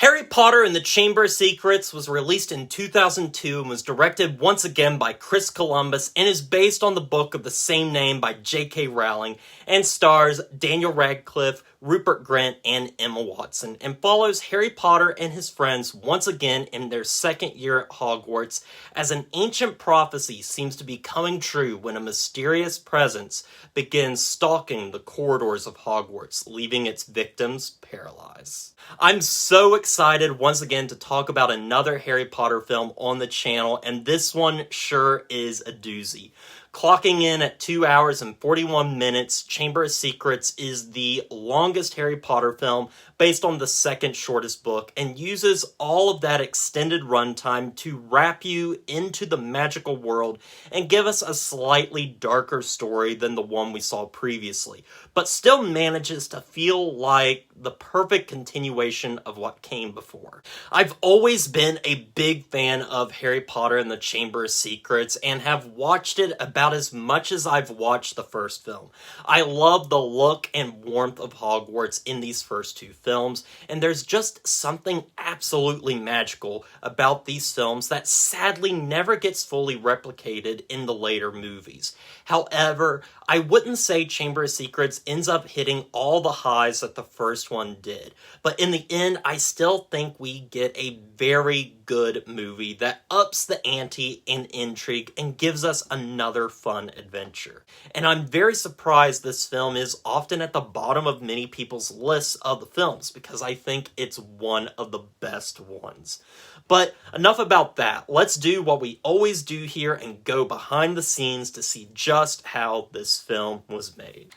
Harry Potter and the Chamber of Secrets was released in 2002 and was directed once again by Chris Columbus and is based on the book of the same name by J.K. Rowling and stars Daniel Radcliffe, Rupert Grint, and Emma Watson, and follows Harry Potter and his friends once again in their second year at Hogwarts as an ancient prophecy seems to be coming true when a mysterious presence begins stalking the corridors of Hogwarts, leaving its victims paralyzed. I'm so excited once again to talk about another Harry Potter film on the channel, and this one sure is a doozy. Clocking in at 2 hours and 41 minutes, Chamber of Secrets is the longest Harry Potter film based on the second shortest book and uses all of that extended runtime to wrap you into the magical world and give us a slightly darker story than the one we saw previously, but still manages to feel like the perfect continuation of what came before. I've always been a big fan of Harry Potter and the Chamber of Secrets and have watched it about as much as I've watched the first film. I love the look and warmth of Hogwarts in these first two films, and there's just something absolutely magical about these films that sadly never gets fully replicated in the later movies. However, I wouldn't say Chamber of Secrets ends up hitting all the highs that the first one did, but in the end, I still think we get a very good movie that ups the ante in intrigue and gives us another fun adventure. And I'm very surprised this film is often at the bottom of many people's lists of the films because I think it's one of the best ones. But enough about that. Let's do what we always do here and go behind the scenes to see just how this film was made.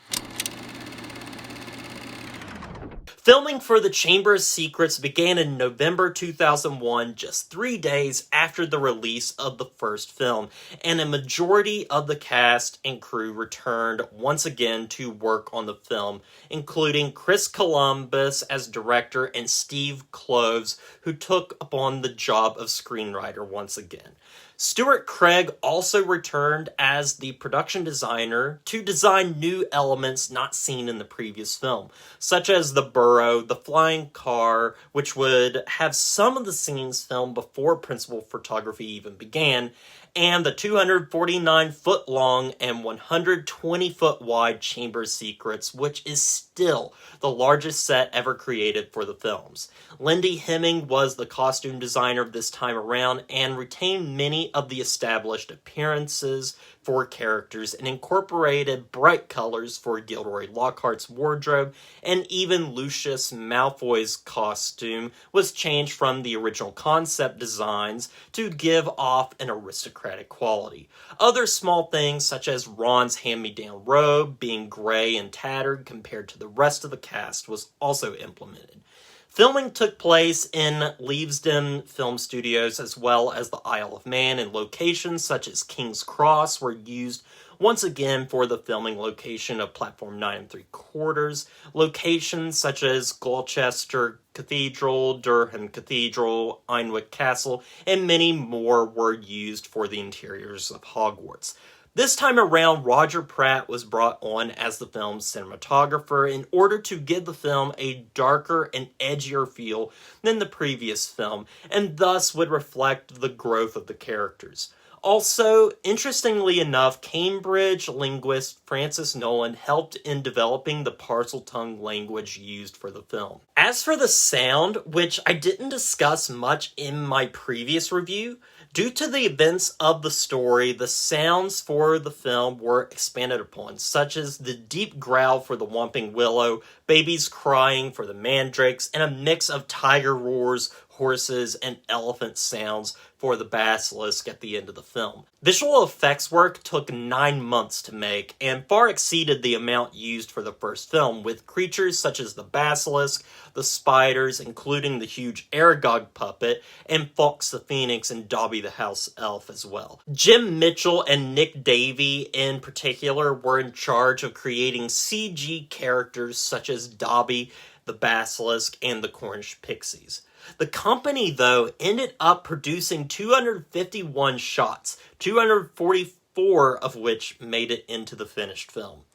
Filming for The Chamber of Secrets began in November 2001, just 3 days after the release of the first film, and a majority of the cast and crew returned once again to work on the film, including Chris Columbus as director and Steve Kloves, who took upon the job of screenwriter once again. Stuart Craig also returned as the production designer to design new elements not seen in the previous film, such as the burrow, the flying car, which would have some of the scenes filmed before principal photography even began, and the 249-foot-long and 120-foot-wide Chamber of Secrets, which is still the largest set ever created for the films. Lindy Hemming was the costume designer this time around and retained many of the established appearances for characters and incorporated bright colors for Gilderoy Lockhart's wardrobe, and even Lucius Malfoy's costume was changed from the original concept designs to give off an aristocratic quality. Other small things such as Ron's hand-me-down robe being gray and tattered compared to the rest of the cast was also implemented. Filming took place in Leavesden Film Studios as well as the Isle of Man, and locations such as King's Cross were used once again for the filming location of Platform 9 3/4. Locations such as Gloucester Cathedral, Durham Cathedral, Einwick Castle, and many more were used for the interiors of Hogwarts. This time around, Roger Pratt was brought on as the film's cinematographer in order to give the film a darker and edgier feel than the previous film, and thus would reflect the growth of the characters. Also, interestingly enough, Cambridge linguist Francis Nolan helped in developing the Parseltongue language used for the film. As for the sound, which I didn't discuss much in my previous review, due to the events of the story, the sounds for the film were expanded upon, such as the deep growl for the Whomping Willow, babies crying for the mandrakes, and a mix of tiger roars, horses, and elephant sounds for the basilisk at the end of the film. Visual effects work took 9 months to make and far exceeded the amount used for the first film, with creatures such as the basilisk, the spiders, including the huge Aragog puppet, and Fawkes the Phoenix and Dobby the house elf as well. Jim Mitchell and Nick Davey in particular were in charge of creating CG characters such as Dobby, the basilisk, and the Cornish pixies. The company, though, ended up producing 251 shots, 244 of which made it into the finished film.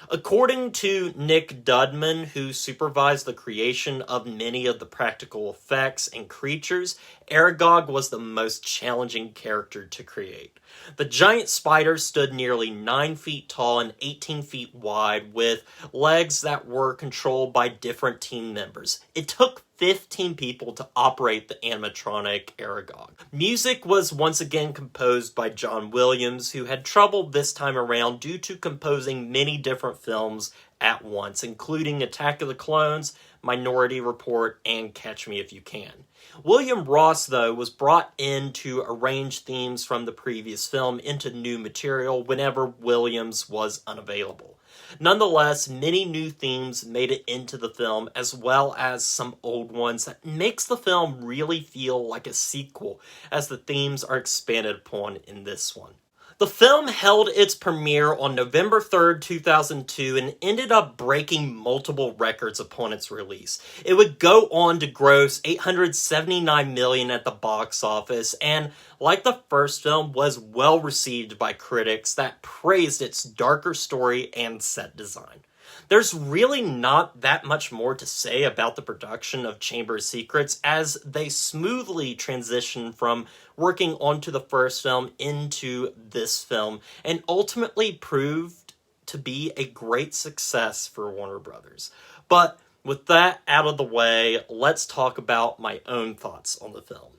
According to Nick Dudman, who supervised the creation of many of the practical effects and creatures, Aragog was the most challenging character to create. The giant spider stood nearly 9 feet tall and 18 feet wide, with legs that were controlled by different team members. It took 15 people to operate the animatronic Aragog. Music was once again composed by John Williams, who had trouble this time around due to composing many different films at once, including Attack of the Clones, Minority Report, and Catch Me If You Can. William Ross, though, was brought in to arrange themes from the previous film into new material whenever Williams was unavailable. Nonetheless, many new themes made it into the film, as well as some old ones that makes the film really feel like a sequel, as the themes are expanded upon in this one. The film held its premiere on November 3rd, 2002, and ended up breaking multiple records upon its release. It would go on to gross $879 million at the box office, and like the first film, was well received by critics that praised its darker story and set design. There's really not that much more to say about the production of Chamber of Secrets, as they smoothly transition from working onto the first film into this film, and ultimately proved to be a great success for Warner Brothers. But with that out of the way, let's talk about my own thoughts on the film.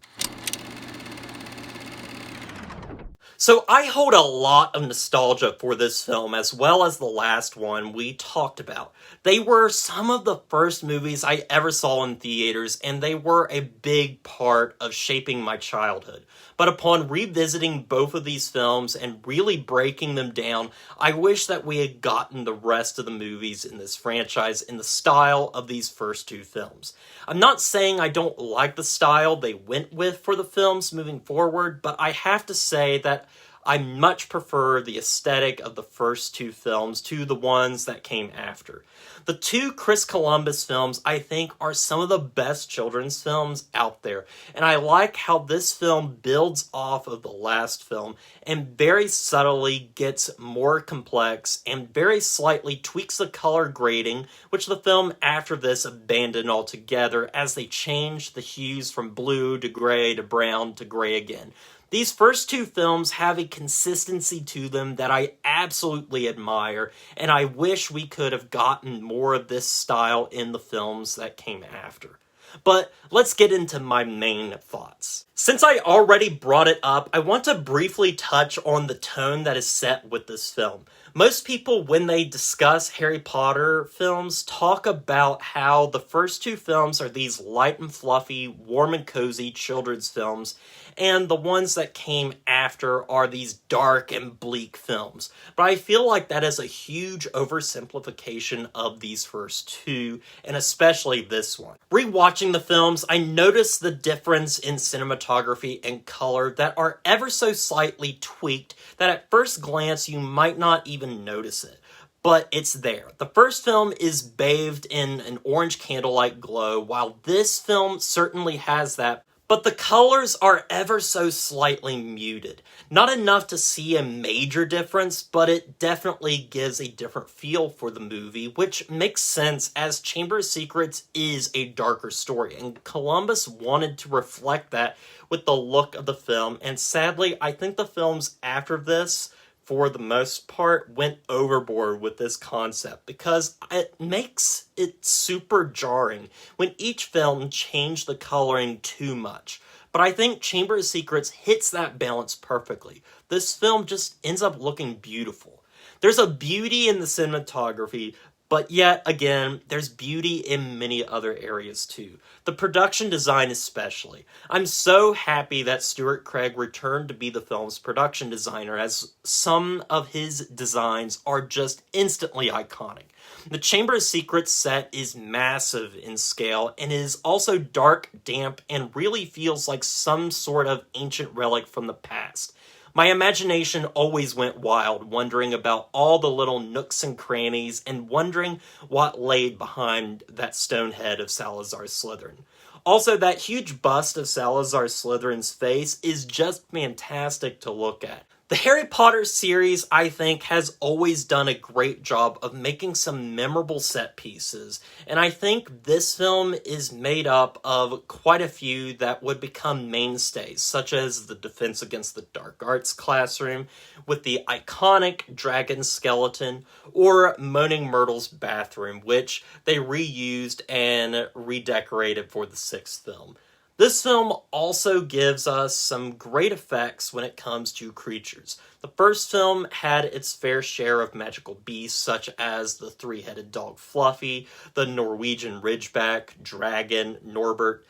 So I hold a lot of nostalgia for this film, as well as the last one we talked about. They were some of the first movies I ever saw in theaters, and they were a big part of shaping my childhood. But upon revisiting both of these films and really breaking them down, I wish that we had gotten the rest of the movies in this franchise in the style of these first two films. I'm not saying I don't like the style they went with for the films moving forward, but I have to say that I much prefer the aesthetic of the first two films to the ones that came after. The two Chris Columbus films, I think, are some of the best children's films out there, and I like how this film builds off of the last film and very subtly gets more complex and very slightly tweaks the color grading, which the film after this abandoned altogether as they changed the hues from blue to gray to brown to gray again. These first two films have a consistency to them that I absolutely admire, and I wish we could have gotten more of this style in the films that came after. But let's get into my main thoughts. Since I already brought it up, I want to briefly touch on the tone that is set with this film. Most people, when they discuss Harry Potter films, talk about how the first two films are these light and fluffy, warm and cozy children's films, and the ones that came after are these dark and bleak films. But I feel like that is a huge oversimplification of these first two, and especially this one. Rewatching the films, I noticed the difference in cinematography and color that are ever so slightly tweaked that at first glance you might not even notice it. But it's there. The first film is bathed in an orange candlelight glow, while this film certainly has that, but the colors are ever so slightly muted. Not enough to see a major difference, but it definitely gives a different feel for the movie, which makes sense as Chamber of Secrets is a darker story, and Columbus wanted to reflect that with the look of the film, and sadly, I think the films after this, for the most part, went overboard with this concept because it makes it super jarring when each film changed the coloring too much. But I think Chamber of Secrets hits that balance perfectly. This film just ends up looking beautiful. There's a beauty in the cinematography, but yet again, there's beauty in many other areas too. The production design especially. I'm so happy that Stuart Craig returned to be the film's production designer, as some of his designs are just instantly iconic. The Chamber of Secrets set is massive in scale and is also dark, damp, and really feels like some sort of ancient relic from the past. My imagination always went wild, wondering about all the little nooks and crannies and wondering what laid behind that stone head of Salazar Slytherin. Also, that huge bust of Salazar Slytherin's face is just fantastic to look at. The Harry Potter series, I think, has always done a great job of making some memorable set pieces, and I think this film is made up of quite a few that would become mainstays, such as the Defense Against the Dark Arts classroom, with the iconic dragon skeleton, or Moaning Myrtle's bathroom, which they reused and redecorated for the sixth film. This film also gives us some great effects when it comes to creatures. The first film had its fair share of magical beasts, such as the three-headed dog Fluffy, the Norwegian Ridgeback, Dragon, Norbert.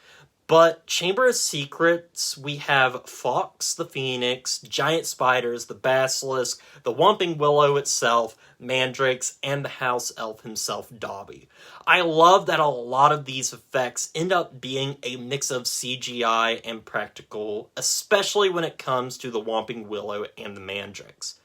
But Chamber of Secrets, we have Fawkes the Phoenix, giant spiders, the basilisk, the Whomping Willow itself, mandrakes, and the house elf himself, Dobby. I love that a lot of these effects end up being a mix of CGI and practical, especially when it comes to the Whomping Willow and the mandrakes.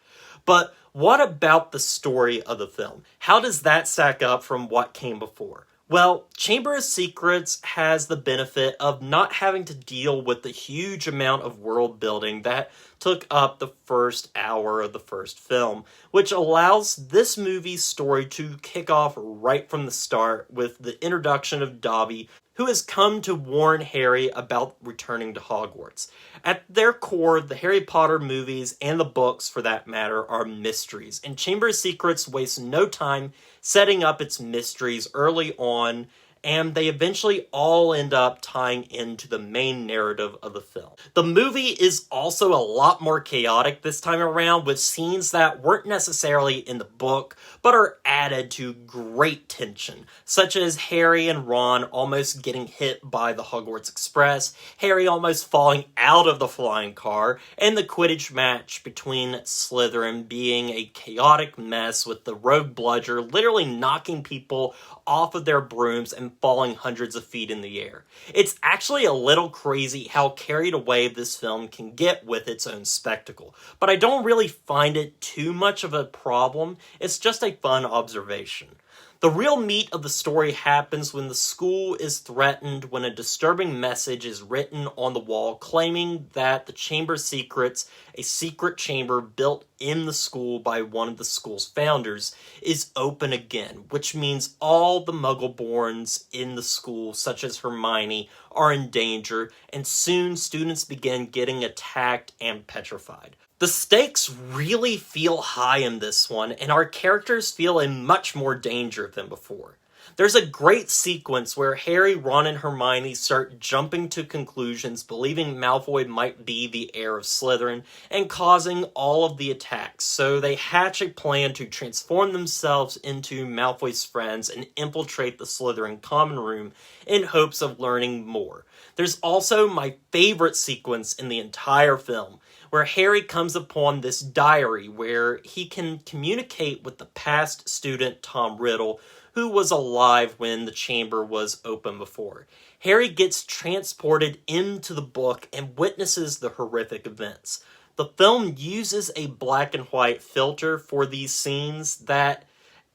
But what about the story of the film? How does that stack up from what came before? Well, Chamber of Secrets has the benefit of not having to deal with the huge amount of world building that took up the first hour of the first film, which allows this movie's story to kick off right from the start with the introduction of Dobby, who has come to warn Harry about returning to Hogwarts. At their core, the Harry Potter movies, and the books for that matter, are mysteries, and Chamber of Secrets wastes no time setting up its mysteries early on, and they eventually all end up tying into the main narrative of the film. The movie is also a lot more chaotic this time around, with scenes that weren't necessarily in the book, but are added to great tension, such as Harry and Ron almost getting hit by the Hogwarts Express, Harry almost falling out of the flying car, and the Quidditch match between Slytherin being a chaotic mess with the rogue bludger literally knocking people off of their brooms and falling hundreds of feet in the air. It's actually a little crazy how carried away this film can get with its own spectacle, but I don't really find it too much of a problem. It's just a fun observation. The real meat of the story happens when the school is threatened when a disturbing message is written on the wall claiming that the Chamber of Secrets, a secret chamber built in the school by one of the school's founders, is open again, which means all the Muggle-borns in the school, such as Hermione, are in danger, and soon students begin getting attacked and petrified. The stakes really feel high in this one, and our characters feel in much more danger than before. There's a great sequence where Harry, Ron, and Hermione start jumping to conclusions, believing Malfoy might be the heir of Slytherin, and causing all of the attacks, so they hatch a plan to transform themselves into Malfoy's friends and infiltrate the Slytherin common room in hopes of learning more. There's also my favorite sequence in the entire film, where Harry comes upon this diary where he can communicate with the past student Tom Riddle, who was alive when the chamber was open before. Harry gets transported into the book and witnesses the horrific events. The film uses a black and white filter for these scenes that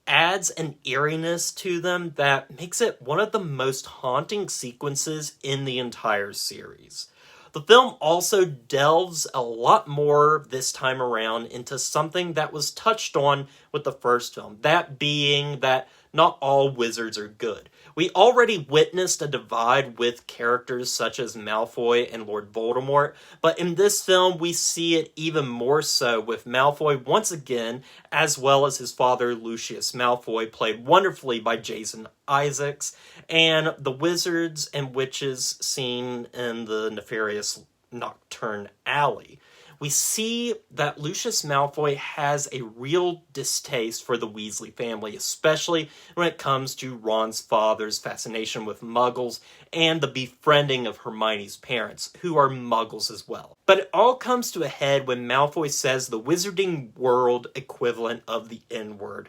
adds an eeriness to them that makes it one of the most haunting sequences in the entire series. The film also delves a lot more this time around into something that was touched on with the first film, that being that not all wizards are good. We already witnessed a divide with characters such as Malfoy and Lord Voldemort, but in this film we see it even more so with Malfoy once again, as well as his father Lucius Malfoy, played wonderfully by Jason Isaacs, and the wizards and witches seen in the nefarious Nocturne Alley. We see that Lucius Malfoy has a real distaste for the Weasley family, especially when it comes to Ron's father's fascination with Muggles and the befriending of Hermione's parents, who are Muggles as well. But it all comes to a head when Malfoy says the wizarding world equivalent of the N-word,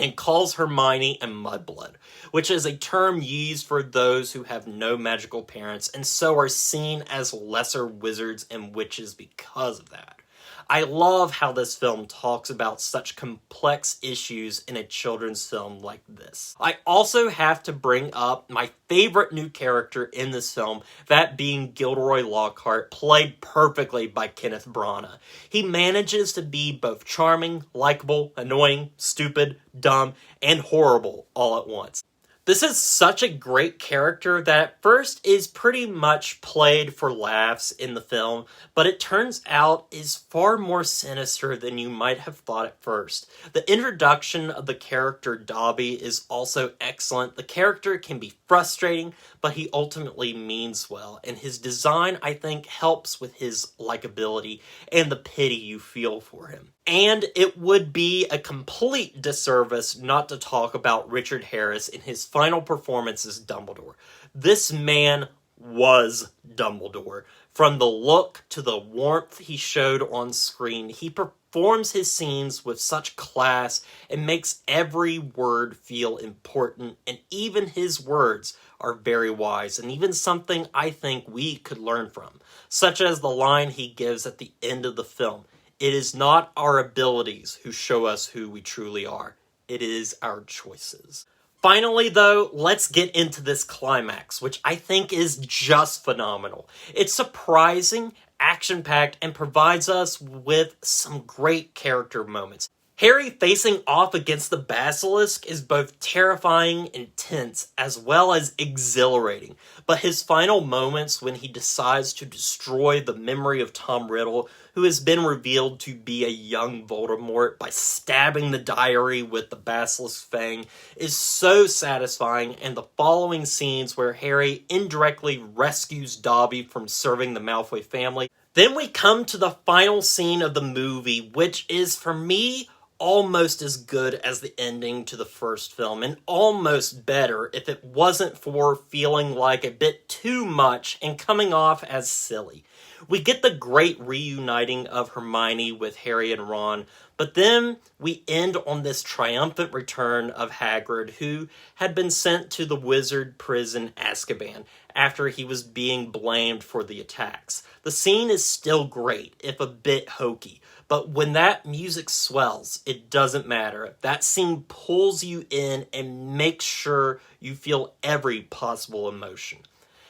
and calls Hermione a mudblood, which is a term used for those who have no magical parents and so are seen as lesser wizards and witches because of that. I love how this film talks about such complex issues in a children's film like this. I also have to bring up my favorite new character in this film, that being Gilderoy Lockhart, played perfectly by Kenneth Branagh. He manages to be both charming, likable, annoying, stupid, dumb, and horrible all at once. This is such a great character that at first is pretty much played for laughs in the film, but it turns out is far more sinister than you might have thought at first. The introduction of the character Dobby is also excellent. The character can be frustrating, but he ultimately means well, and his design, I think, helps with his likability and the pity you feel for him. And it would be a complete disservice not to talk about Richard Harris in his final performance as Dumbledore. This man was Dumbledore. From the look to the warmth he showed on screen, he performs his scenes with such class and makes every word feel important, and even his words are very wise, and even something I think we could learn from, such as the line he gives at the end of the film. It is not our abilities who show us who we truly are. It is our choices. Finally, though, let's get into this climax, which I think is just phenomenal. It's surprising, action-packed, and provides us with some great character moments. Harry facing off against the basilisk is both terrifying and tense, as well as exhilarating. But his final moments when he decides to destroy the memory of Tom Riddle, who has been revealed to be a young Voldemort, by stabbing the diary with the basilisk fang, is so satisfying, and the following scenes where Harry indirectly rescues Dobby from serving the Malfoy family. Then we come to the final scene of the movie, which is, for me, almost as good as the ending to the first film, and almost better if it wasn't for feeling like a bit too much and coming off as silly. We get the great reuniting of Hermione with Harry and Ron, but then we end on this triumphant return of Hagrid, who had been sent to the wizard prison Azkaban after he was being blamed for the attacks. The scene is still great, if a bit hokey, but when that music swells, it doesn't matter. That scene pulls you in and makes sure you feel every possible emotion.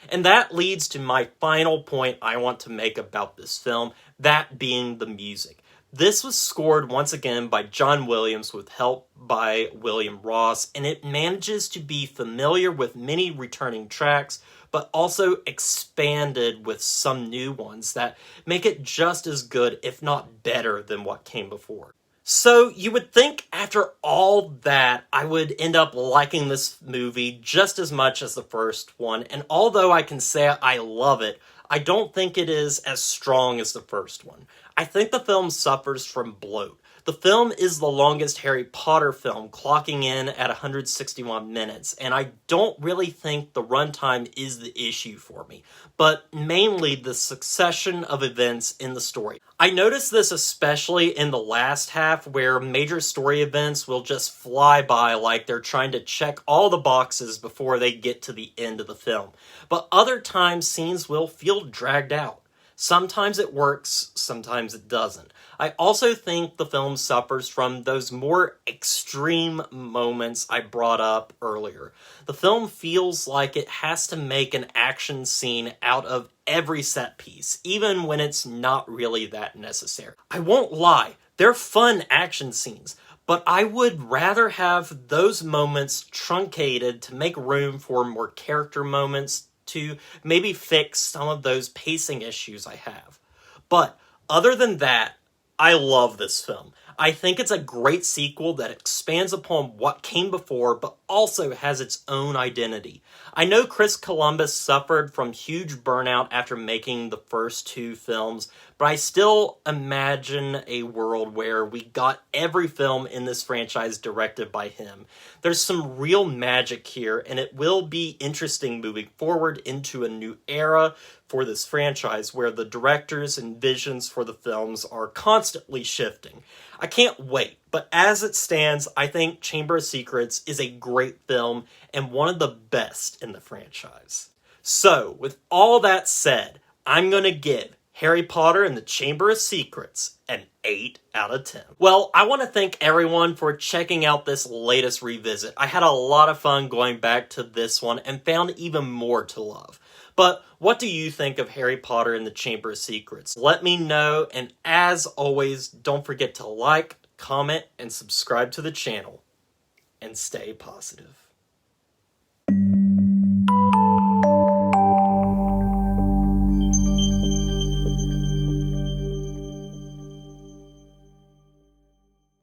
And that leads to my final point I want to make about this film, that being the music. This was scored once again by John Williams with help by William Ross, and it manages to be familiar with many returning tracks, but also expanded with some new ones that make it just as good, if not better, than what came before. So you would think after all that, I would end up liking this movie just as much as the first one, and although I can say I love it, I don't think it is as strong as the first one. I think the film suffers from bloat. The film is the longest Harry Potter film, clocking in at 161 minutes, and I don't really think the runtime is the issue for me, but mainly the succession of events in the story. I noticed this especially in the last half, where major story events will just fly by like they're trying to check all the boxes before they get to the end of the film. But other times, scenes will feel dragged out. Sometimes it works, sometimes it doesn't. I also think the film suffers from those more extreme moments I brought up earlier. The film feels like it has to make an action scene out of every set piece, even when it's not really that necessary. I won't lie, they're fun action scenes, but I would rather have those moments truncated to make room for more character moments, to maybe fix some of those pacing issues I have. But other than that, I love this film. I think it's a great sequel that expands upon what came before, but also has its own identity. I know Chris Columbus suffered from huge burnout after making the first two films, but I still imagine a world where we got every film in this franchise directed by him. There's some real magic here, and it will be interesting moving forward into a new era for this franchise where the directors and visions for the films are constantly shifting. I can't wait, but as it stands, I think Chamber of Secrets is a great film and one of the best in the franchise. So, with all that said, I'm going to give Harry Potter and the Chamber of Secrets, an 8 out of 10. Well, I want to thank everyone for checking out this latest revisit. I had a lot of fun going back to this one and found even more to love. But what do you think of Harry Potter and the Chamber of Secrets? Let me know, and as always, don't forget to like, comment, and subscribe to the channel. And stay positive.